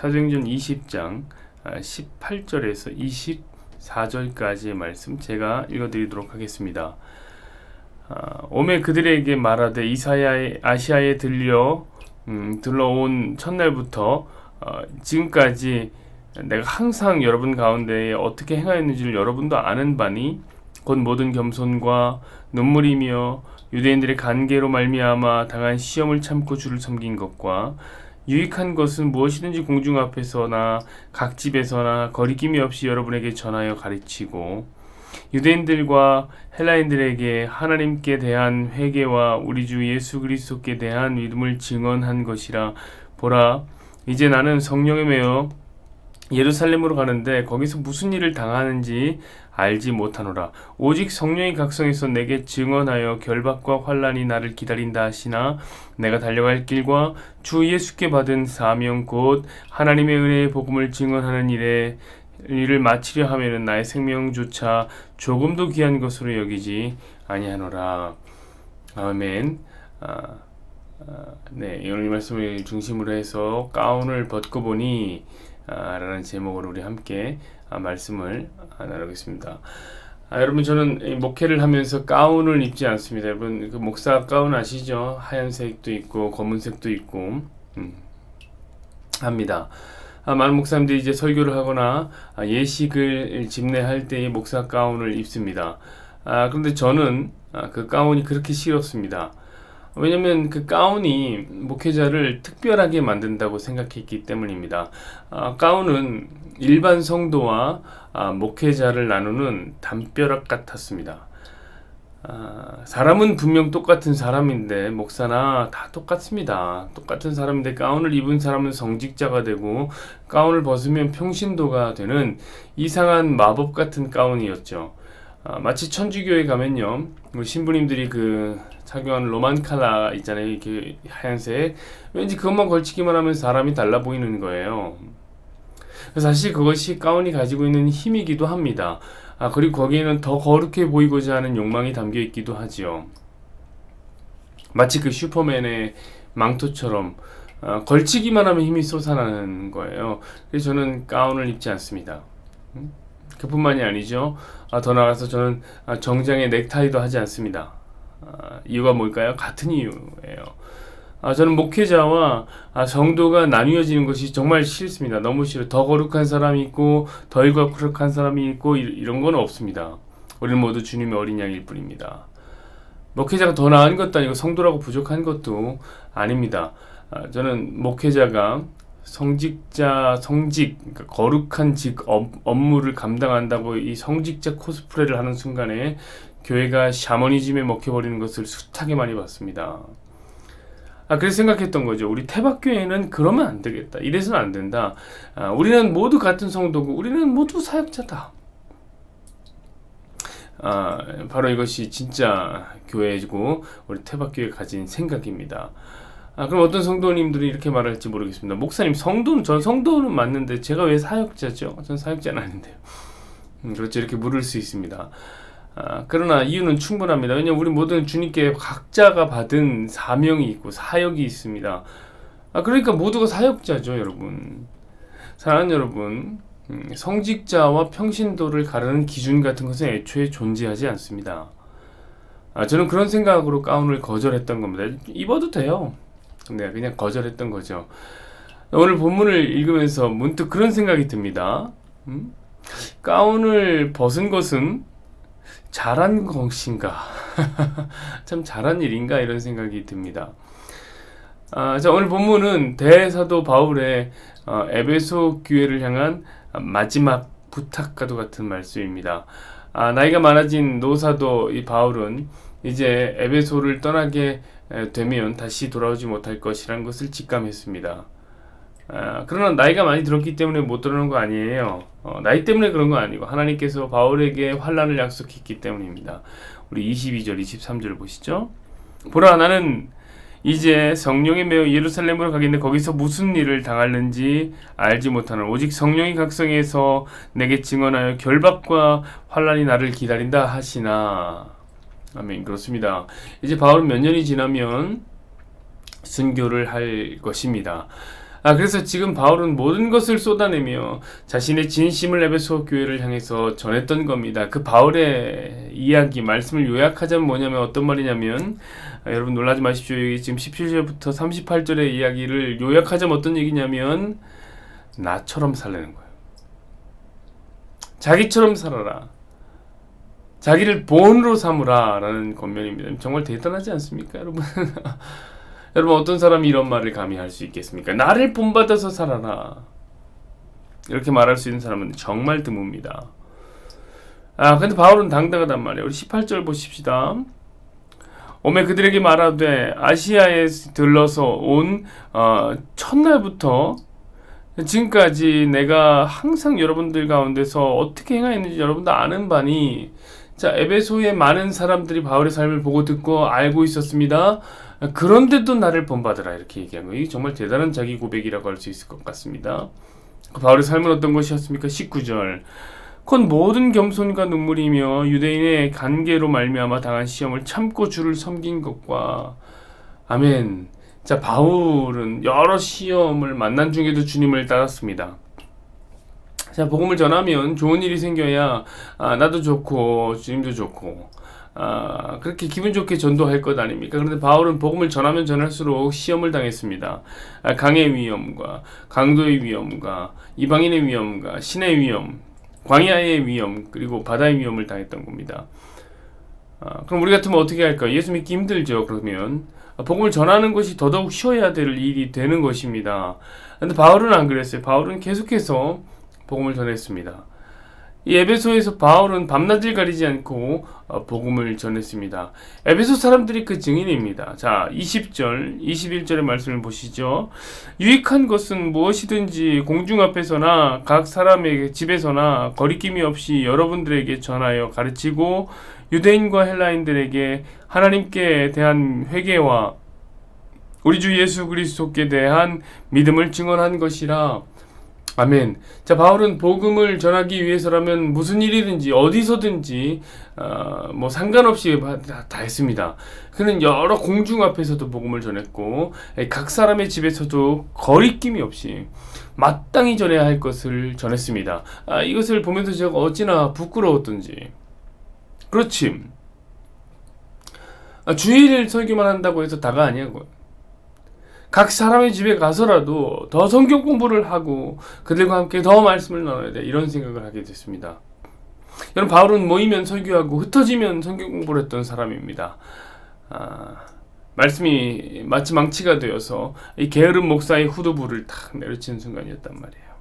사도행전 20장 18절에서 24절까지의 말씀 제가 읽어드리도록 하겠습니다. 오매 그들에게 말하되 아시아에 들러온 첫날부터 지금까지 내가 항상 여러분 가운데 어떻게 행하였는지를 여러분도 아는 바니 곧 모든 겸손과 눈물이며 유대인들의 간계로 말미암아 당한 시험을 참고 주를 섬긴 것과 유익한 것은 무엇이든지 공중 앞에서나 각 집에서나 거리낌이 없이 여러분에게 전하여 가르치고 유대인들과 헬라인들에게 하나님께 대한 회개와 우리 주 예수 그리스도께 대한 믿음을 증언한 것이라. 보라, 이제 나는 성령에 매여 예루살렘으로 가는데 거기서 무슨 일을 당하는지 알지 못하노라. 오직 성령이 각성해서 내게 증언하여 결박과 환난이 나를 기다린다 하시나 내가 달려갈 길과 주 예수께 받은 사명 곧 하나님의 은혜의 복음을 증언하는 일을 마치려 하면은 나의 생명조차 조금도 귀한 것으로 여기지 아니하노라. 아멘. 네, 오늘 이 말씀을 중심으로 해서 가운을 벗고 보니 라는 제목으로 우리 함께 말씀을 나누겠습니다. 여러분, 저는 목회를 하면서 가운을 입지 않습니다. 여러분, 그 목사 가운 아시죠? 하얀색도 있고 검은색도 있고 합니다. 많은 목사님들이 이제 설교를 하거나 예식을 집례할 때의 목사 가운을 입습니다. 그런데 저는 그 가운이 그렇게 싫었습니다. 왜냐면 그 가운이 목회자를 특별하게 만든다고 생각했기 때문입니다. 가운은 일반 성도와 목회자를 나누는 담벼락 같았습니다. 사람은 분명 똑같은 사람인데 목사나 다 똑같습니다. 똑같은 사람인데 가운을 입은 사람은 성직자가 되고 가운을 벗으면 평신도가 되는 이상한 마법 같은 가운이었죠. 마치 천주교에 가면요, 우리 신부님들이 착용하는 로만 칼라 있잖아요. 이렇게 하얀색, 왠지 그것만 걸치기만 하면 사람이 달라 보이는 거예요. 사실 그것이 가운이 가지고 있는 힘이기도 합니다. 그리고 거기에는 더 거룩해 보이고자 하는 욕망이 담겨 있기도 하지요. 마치 그 슈퍼맨의 망토처럼 걸치기만 하면 힘이 솟아나는 거예요. 그래서 저는 가운을 입지 않습니다. 그뿐만이 아니죠. 더 나아가서 저는 정장에 넥타이도 하지 않습니다. 이유가 뭘까요? 같은 이유예요. 저는 목회자와 성도가 나뉘어지는 것이 정말 싫습니다. 너무 싫어요. 더 거룩한 사람이 있고 덜 거룩한 사람이 있고 이런 건 없습니다. 우리는 모두 주님의 어린 양일 뿐입니다. 목회자가 더 나은 것도 아니고 성도라고 부족한 것도 아닙니다. 저는 목회자가 그러니까 거룩한 업무를 감당한다고 이 성직자 코스프레를 하는 순간에 교회가 샤머니즘에 먹혀버리는 것을 숱하게 많이 봤습니다. 그래서 생각했던 거죠. 우리 태박교회는 그러면 안 되겠다. 이래서는 안 된다. 우리는 모두 같은 성도고 우리는 모두 사역자다. 바로 이것이 진짜 교회이고 우리 태박교회가 가진 생각입니다. 그럼 어떤 성도님들이 이렇게 말할지 모르겠습니다. 목사님, 전 성도는 맞는데 제가 왜 사역자죠? 전 사역자는 아닌데요. 그렇죠. 이렇게 물을 수 있습니다. 그러나 이유는 충분합니다. 왜냐하면 우리 모두는 주님께 각자가 받은 사명이 있고 사역이 있습니다. 그러니까 모두가 사역자죠, 여러분. 사랑하는 여러분, 성직자와 평신도를 가르는 기준 같은 것은 애초에 존재하지 않습니다. 저는 그런 생각으로 가운을 거절했던 겁니다. 입어도 돼요. 네, 그냥 거절했던 거죠. 오늘 본문을 읽으면서 문득 그런 생각이 듭니다. 가운을 벗은 것은 잘한 것인가? 참 잘한 일인가? 이런 생각이 듭니다. 자, 오늘 본문은 대사도 바울의 에베소 교회를 향한 마지막 부탁과도 같은 말씀입니다. 나이가 많아진 노사도 이 바울은 이제 에베소를 떠나게 되면 다시 돌아오지 못할 것이라는 것을 직감했습니다. 그러나 나이가 많이 들었기 때문에 못 돌아오는 거 아니에요. 나이 때문에 그런 거 아니고 하나님께서 바울에게 환난을 약속했기 때문입니다. 우리 22절, 23절 보시죠. 보라, 나는 이제 성령에 매여 예루살렘으로 가겠는데 거기서 무슨 일을 당하는지 알지 못하노라. 오직 성령이 각성해서 내게 증언하여 결박과 환난이 나를 기다린다 하시나. 아멘. 그렇습니다. 이제 바울은 몇 년이 지나면 순교를 할 것입니다. 그래서 지금 바울은 모든 것을 쏟아내며 자신의 진심을 에베소 교회를 향해서 전했던 겁니다. 그 바울의 이야기, 말씀을 요약하자면 뭐냐면 어떤 말이냐면, 여러분 놀라지 마십시오. 여기 지금 17절부터 38절의 이야기를 요약하자면 어떤 얘기냐면, 나처럼 살라는 거예요. 자기처럼 살아라. 자기를 본으로 삼으라 라는 권면입니다. 정말 대단하지 않습니까, 여러분? 여러분, 어떤 사람이 이런 말을 감히 할 수 있겠습니까? 나를 본받아서 살아라. 이렇게 말할 수 있는 사람은 정말 드뭅니다. 근데 바울은 당당하단 말이에요. 우리 18절 보십시다. 오매 그들에게 말하되 아시아에 들러서 온 첫날부터 지금까지 내가 항상 여러분들 가운데서 어떻게 행하였는지 여러분도 아는 바니, 자, 에베소의 많은 사람들이 바울의 삶을 보고 듣고 알고 있었습니다. 그런데도 나를 본받으라, 이렇게 얘기한 거예요. 이게 정말 대단한 자기 고백이라고 할 수 있을 것 같습니다. 바울의 삶은 어떤 것이었습니까? 19절. 곧 모든 겸손과 눈물이며 유대인의 간계로 말미암아 당한 시험을 참고 주를 섬긴 것과, 아멘. 자, 바울은 여러 시험을 만난 중에도 주님을 따랐습니다. 자, 복음을 전하면 좋은 일이 생겨야 나도 좋고 주님도 좋고 그렇게 기분 좋게 전도할 것 아닙니까? 그런데 바울은 복음을 전하면 전할수록 시험을 당했습니다. 강의 위험과 강도의 위험과 이방인의 위험과 신의 위험, 광야의 위험, 그리고 바다의 위험을 당했던 겁니다. 그럼 우리 같으면 어떻게 할까요? 예수 믿기 힘들죠. 그러면 복음을 전하는 것이 더더욱 쉬어야 될 일이 되는 것입니다. 그런데 바울은 안 그랬어요. 바울은 계속해서 복음을 전했습니다. 이 에베소에서 바울은 밤낮을 가리지 않고 복음을 전했습니다. 에베소 사람들이 그 증인입니다. 자, 20절, 21절의 말씀을 보시죠. 유익한 것은 무엇이든지 공중 앞에서나 각 사람에게 집에서나 거리낌이 없이 여러분들에게 전하여 가르치고 유대인과 헬라인들에게 하나님께 대한 회개와 우리 주 예수 그리스도께 대한 믿음을 증언한 것이라. 아멘. 자, 바울은 복음을 전하기 위해서라면 무슨 일이든지 어디서든지 뭐 상관없이 다 했습니다. 그는 여러 공중 앞에서도 복음을 전했고 각 사람의 집에서도 거리낌이 없이 마땅히 전해야 할 것을 전했습니다. 이것을 보면서 제가 어찌나 부끄러웠던지. 그렇지. 주일 설교만 한다고 해서 다가 아니야고요. 각 사람의 집에 가서라도 더 성경 공부를 하고 그들과 함께 더 말씀을 나눠야 돼, 이런 생각을 하게 됐습니다. 여러분, 바울은 모이면 설교하고 흩어지면 성경 공부를 했던 사람입니다. 말씀이 마치 망치가 되어서 이 게으른 목사의 후두부를 탁 내려치는 순간이었단 말이에요.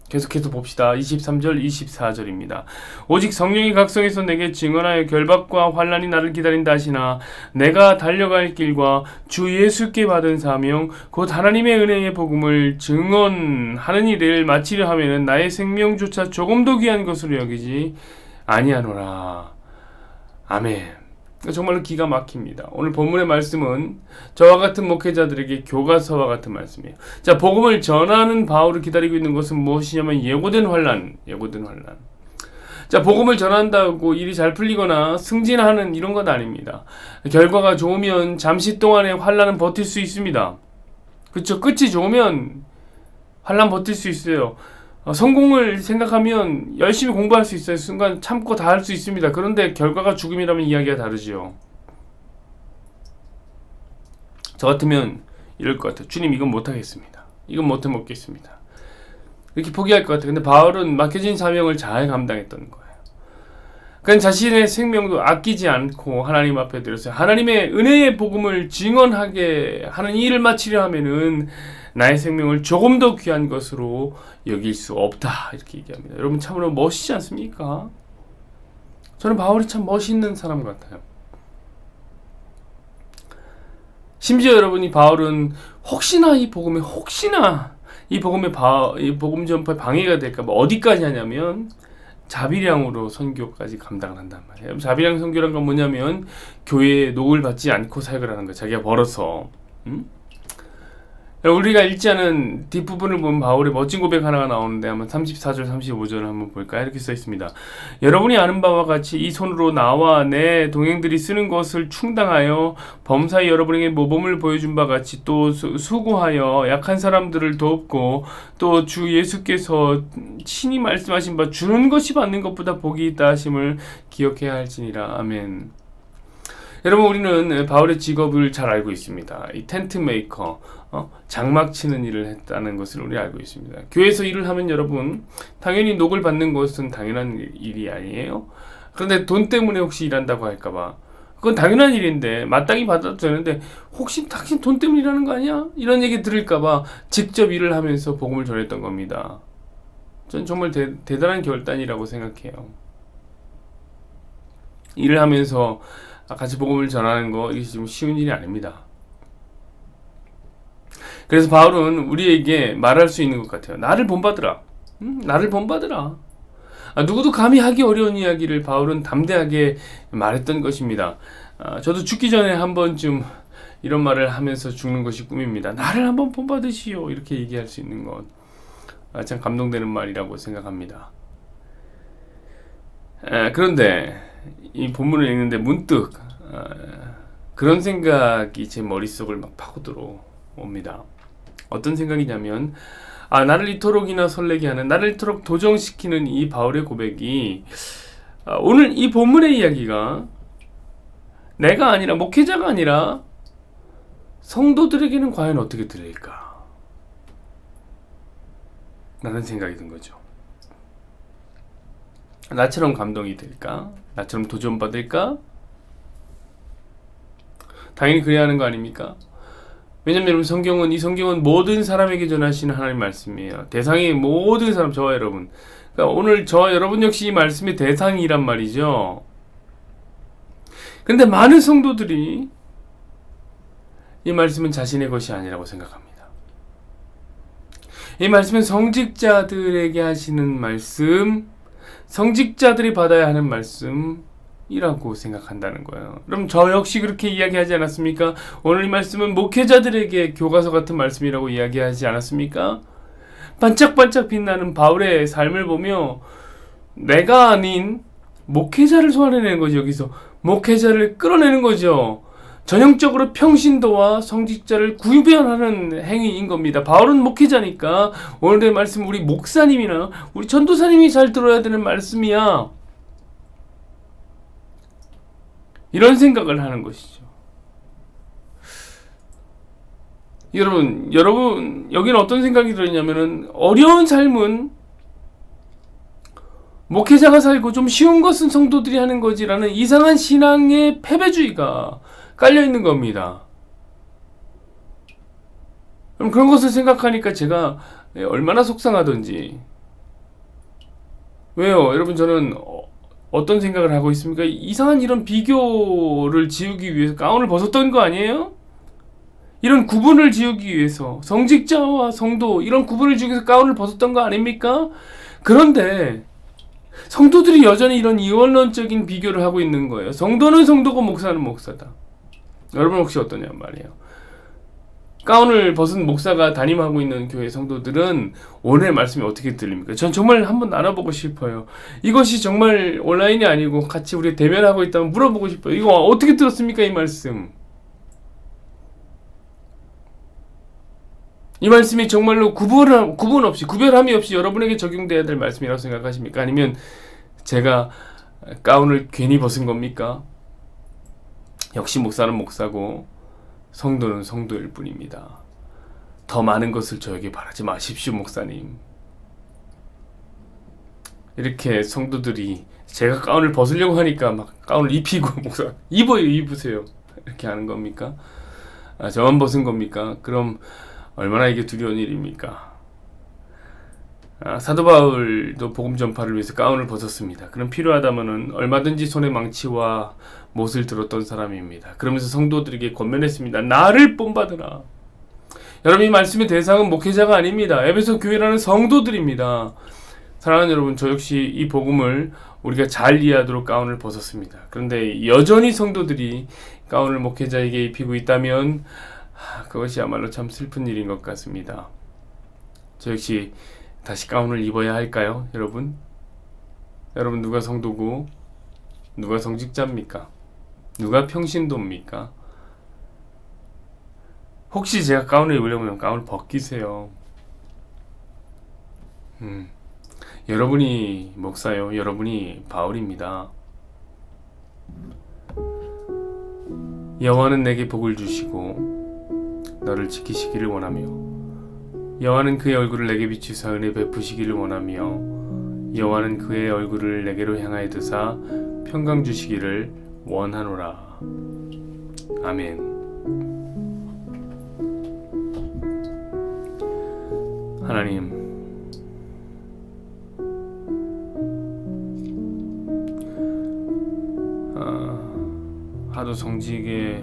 계속해서 봅시다. 23절, 24절입니다. 오직 성령이 각성해서 내게 증언하여 결박과 환난이 나를 기다린다 하시나 내가 달려갈 길과 주 예수께 받은 사명 곧 하나님의 은혜의 복음을 증언하는 일을 마치려 하면은 나의 생명조차 조금도 귀한 것으로 여기지 아니하노라. 아멘. 정말로 기가 막힙니다. 오늘 본문의 말씀은 저와 같은 목회자들에게 교과서와 같은 말씀이에요. 자, 복음을 전하는 바울을 기다리고 있는 것은 무엇이냐면 예고된 환난. 자, 복음을 전한다고 일이 잘 풀리거나 승진하는 이런 건 아닙니다. 결과가 좋으면 잠시 동안의 환난은 버틸 수 있습니다. 그렇죠? 끝이 좋으면 환난 버틸 수 있어요. 성공을 생각하면 열심히 공부할 수 있어요. 순간 참고 다 할 수 있습니다. 그런데 결과가 죽음이라면 이야기가 다르죠. 저 같으면 이럴 것 같아요. 주님, 이건 못하겠습니다. 이건 못해 먹겠습니다. 이렇게 포기할 것 같아요. 근데 바울은 맡겨진 사명을 잘 감당했던 거예요. 그는 자신의 생명도 아끼지 않고 하나님 앞에 드렸어요. 하나님의 은혜의 복음을 증언하게 하는 일을 마치려 하면은 나의 생명을 조금 더 귀한 것으로 여길 수 없다, 이렇게 얘기합니다. 여러분, 참으로 멋있지 않습니까? 저는 바울이 참 멋있는 사람 같아요. 심지어 여러분이 바울은 혹시나 이 복음의 이 복음 전파에 방해가 될까 봐 어디까지 하냐면 자비량으로 선교까지 감당을 한단 말이에요. 자비량 선교란 건 뭐냐면 교회에 녹을 받지 않고 사역을 하는 거예요. 자기가 벌어서. 우리가 읽지 않은 뒷부분을 보면 바울의 멋진 고백 하나가 나오는데 한번 34절 35절을 한번 볼까요? 이렇게 써 있습니다. 여러분이 아는 바와 같이 이 손으로 나와 내 동행들이 쓰는 것을 충당하여 범사에 여러분에게 모범을 보여준 바 같이 또 수고하여 약한 사람들을 돕고 또 주 예수께서 친히 말씀하신 바 주는 것이 받는 것보다 복이 있다 하심을 기억해야 할지니라. 아멘. 여러분, 우리는 바울의 직업을 잘 알고 있습니다. 이 텐트 메이커, 장막 치는 일을 했다는 것을 우리 알고 있습니다. 교회에서 일을 하면 여러분, 당연히 녹을 받는 것은 당연한 일이 아니에요. 그런데 돈 때문에 혹시 일한다고 할까봐, 그건 당연한 일인데 마땅히 받아도 되는데 혹시 당신 돈 때문에 일하는 거 아니야? 이런 얘기 들을까봐 직접 일을 하면서 복음을 전했던 겁니다. 전 정말 대단한 결단이라고 생각해요. 일을 하면서 같이 복음을 전하는 거, 이게 좀 쉬운 일이 아닙니다. 그래서 바울은 우리에게 말할 수 있는 것 같아요. 나를 본받으라. 나를 본받으라. 누구도 감히 하기 어려운 이야기를 바울은 담대하게 말했던 것입니다. 저도 죽기 전에 한 번쯤 이런 말을 하면서 죽는 것이 꿈입니다. 나를 한번 본받으시오. 이렇게 얘기할 수 있는 것. 참 감동되는 말이라고 생각합니다. 그런데 이 본문을 읽는데 문득 그런 생각이 제 머릿속을 막 파고들어 옵니다. 어떤 생각이냐면 나를 이토록이나 설레게 하는, 나를 이토록 도정시키는 이 바울의 고백이 오늘 이 본문의 이야기가 내가 아니라, 목회자가 아니라 성도들에게는 과연 어떻게 들릴까? 라는 생각이 든 거죠. 나처럼 감동이 될까? 나처럼 도전받을까? 당연히 그래야 하는 거 아닙니까? 왜냐면 여러분, 이 성경은 모든 사람에게 전하시는 하나님의 말씀이에요. 대상이 모든 사람, 저와 여러분. 그러니까 오늘 저와 여러분 역시 이 말씀의 대상이란 말이죠. 근데 많은 성도들이 이 말씀은 자신의 것이 아니라고 생각합니다. 이 말씀은 성직자들에게 하시는 말씀, 성직자들이 받아야 하는 말씀이라고 생각한다는 거예요. 그럼 저 역시 그렇게 이야기하지 않았습니까? 오늘 이 말씀은 목회자들에게 교과서 같은 말씀이라고 이야기하지 않았습니까? 반짝반짝 빛나는 바울의 삶을 보며 내가 아닌 목회자를 소환해내는 거죠. 여기서 목회자를 끌어내는 거죠. 전형적으로 평신도와 성직자를 구별하는 행위인 겁니다. 바울은 목회자니까 오늘의 말씀 우리 목사님이나 우리 전도사님이 잘 들어야 되는 말씀이야. 이런 생각을 하는 것이죠. 여러분 여기는 어떤 생각이 들었냐면은 어려운 삶은 목회자가 살고 좀 쉬운 것은 성도들이 하는 거지라는 이상한 신앙의 패배주의가 깔려있는 겁니다. 그럼 그런 것을 생각하니까 제가 얼마나 속상하던지. 왜요? 여러분, 저는 어떤 생각을 하고 있습니까? 이상한 이런 비교를 지우기 위해서 가운을 벗었던 거 아니에요? 이런 구분을 지우기 위해서, 성직자와 성도 이런 구분을 지우기 위해서 가운을 벗었던 거 아닙니까? 그런데 성도들이 여전히 이런 이원론적인 비교를 하고 있는 거예요. 성도는 성도고 목사는 목사다. 여러분 혹시 어떠냐 말이에요. 가운을 벗은 목사가 담임하고 있는 교회 성도들은 오늘 말씀이 어떻게 들립니까? 전 정말 한번 나눠보고 싶어요. 이것이 정말 온라인이 아니고 같이 우리 대면하고 있다면 물어보고 싶어요. 이거 어떻게 들었습니까? 이 말씀. 이 말씀이 정말로 구별함이 없이 여러분에게 적용돼야 될 말씀이라고 생각하십니까? 아니면 제가 가운을 괜히 벗은 겁니까? 역시 목사는 목사고 성도는 성도일 뿐입니다. 더 많은 것을 저에게 바라지 마십시오, 목사님. 이렇게 성도들이 제가 가운을 벗으려고 하니까 막 가운을 입히고, 목사 입으세요 이렇게 하는 겁니까? 저만 벗은 겁니까? 그럼 얼마나 이게 두려운 일입니까? 사도 바울도 복음 전파를 위해서 가운을 벗었습니다. 그럼 필요하다면은 얼마든지 손에 망치와 못을 들었던 사람입니다. 그러면서 성도들에게 권면했습니다. 나를 본받으라. 여러분, 이 말씀의 대상은 목회자가 아닙니다. 에베소 교회라는 성도들입니다. 사랑하는 여러분, 저 역시 이 복음을 우리가 잘 이해하도록 가운을 벗었습니다. 그런데 여전히 성도들이 가운을 목회자에게 입히고 있다면 그것이야말로 참 슬픈 일인 것 같습니다. 저 역시 다시 가운을 입어야 할까요, 여러분? 여러분, 누가 성도고 누가 성직자입니까? 누가 평신도입니까? 혹시 제가 가운을 입으려면 가운을 벗기세요. 여러분이 목사요. 여러분이 바울입니다. 여호와는 내게 복을 주시고 너를 지키시기를 원하며 여호와는 그의 얼굴을 내게 비추사 은혜 베푸시기를 원하며 여호와는 그의 얼굴을 내게로 향하여 드사 평강 주시기를 원하노라. 아멘. 하나님, 하도 성직에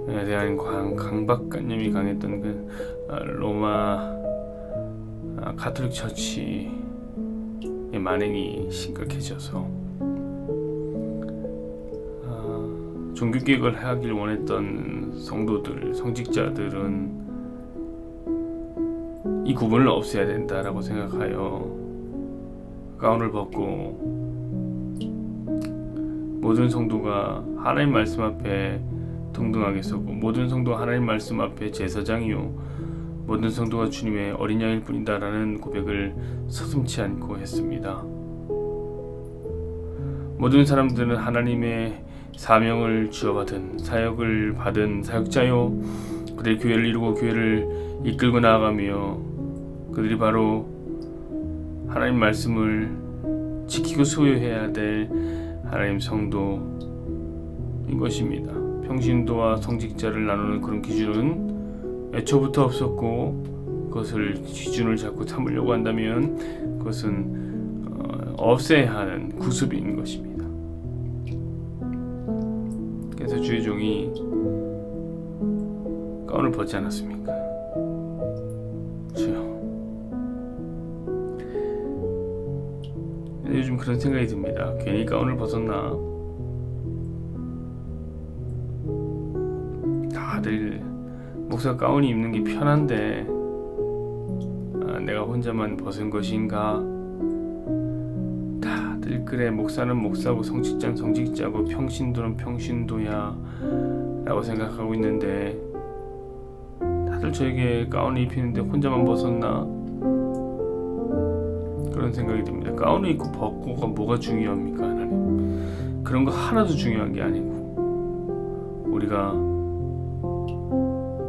대한 강박관념이 강했던 그 로마 가톨릭 처치의 만행이 심각해져서 종교개혁을 하길 원했던 성도들, 성직자들은 이 구분을 없애야 된다라고 생각하여 가운을 벗고 모든 성도가 하나님 말씀 앞에 동등하게 서고 모든 성도가 하나님 말씀 앞에 제사장이요 모든 성도가 주님의 어린 양일 뿐이다라는 고백을 서슴지 않고 했습니다. 모든 사람들은 하나님의 사명을 주어받은 사역을 받은 사역자요 그들이 교회를 이루고 교회를 이끌고 나아가며 그들이 바로 하나님 말씀을 지키고 소유해야 될 하나님 성도인 것입니다. 평신도와 성직자를 나누는 그런 기준은 애초부터 없었고 그것을 기준을 자꾸 삼으려고 한다면 그것은 없애야 하는 구습인 것입니다. 그래서 주의 종이 가운을 벗지 않았습니까? 주여, 요즘 그런 생각이 듭니다. 괜히 가운을 벗었나? 다들 목사 가운이 입는 게 편한데 내가 혼자만 벗은 것인가? 다들 그래, 목사는 목사고 성직자는 성직자고 평신도는 평신도야 라고 생각하고 있는데 다들 저에게 가운을 입히는데 혼자만 벗었나? 그런 생각이 듭니다. 가운을 입고 벗고가 뭐가 중요합니까, 하나님? 그런 거 하나도 중요한 게 아니고 우리가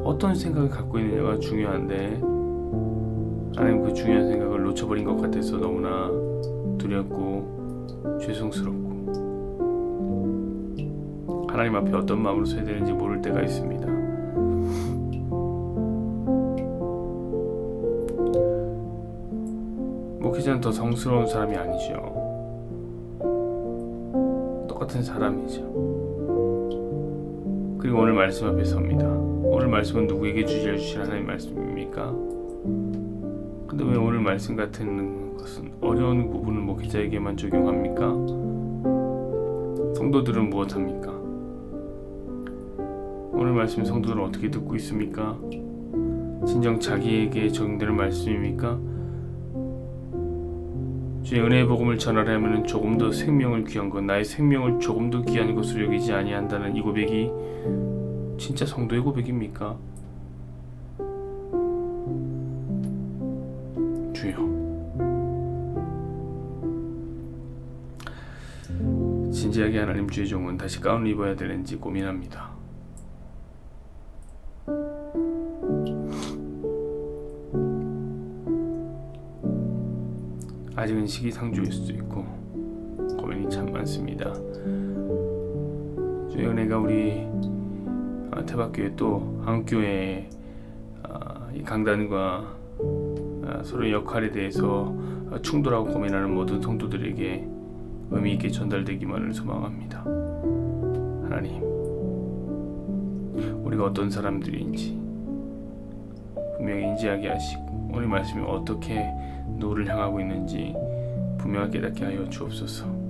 어떤 생각을 갖고 있느냐가 중요한데 하나님 그 중요한 생각을 놓쳐버린 것 같아서 너무나 두렵고 죄송스럽고 하나님 앞에 어떤 마음으로 서야 되는지 모를 때가 있습니다. 목회자는 더 성스러운 사람이 아니죠. 똑같은 사람이죠. 그리고 오늘 말씀 앞에 섭니다. 오늘 말씀은 누구에게 주실 하나님 말씀입니까? 근데 왜 오늘 말씀 같은 것은 어려운 부분을 목회자에게만 적용합니까? 성도들은 무엇합니까? 오늘 말씀 성도들은 어떻게 듣고 있습니까? 진정 자기에게 적용되는 말씀입니까? 주의 은혜의 복음을 전하려면 조금 더 생명을 귀한 것, 나의 생명을 조금 더 귀한 것으로 여기지 아니한다는 이 고백이 진짜 성도의 고백입니까? 주여, 진지하게 하나님 주의 종은 다시 가운을 입어야 되는지 고민합니다. 아직은 시기상조일 수도 있고 고민이 참 많습니다. 주의 은혜가 우리 태박교회 또 한국교회의 이 강단과 서로의 역할에 대해서 충돌하고 고민하는 모든 성도들에게 의미 있게 전달되기만을 소망합니다. 하나님, 우리가 어떤 사람들인지 분명히 인지하게 하시고 오늘 말씀이 어떻게 노를 향하고 있는지 분명하게 깨닫게 하여 주옵소서.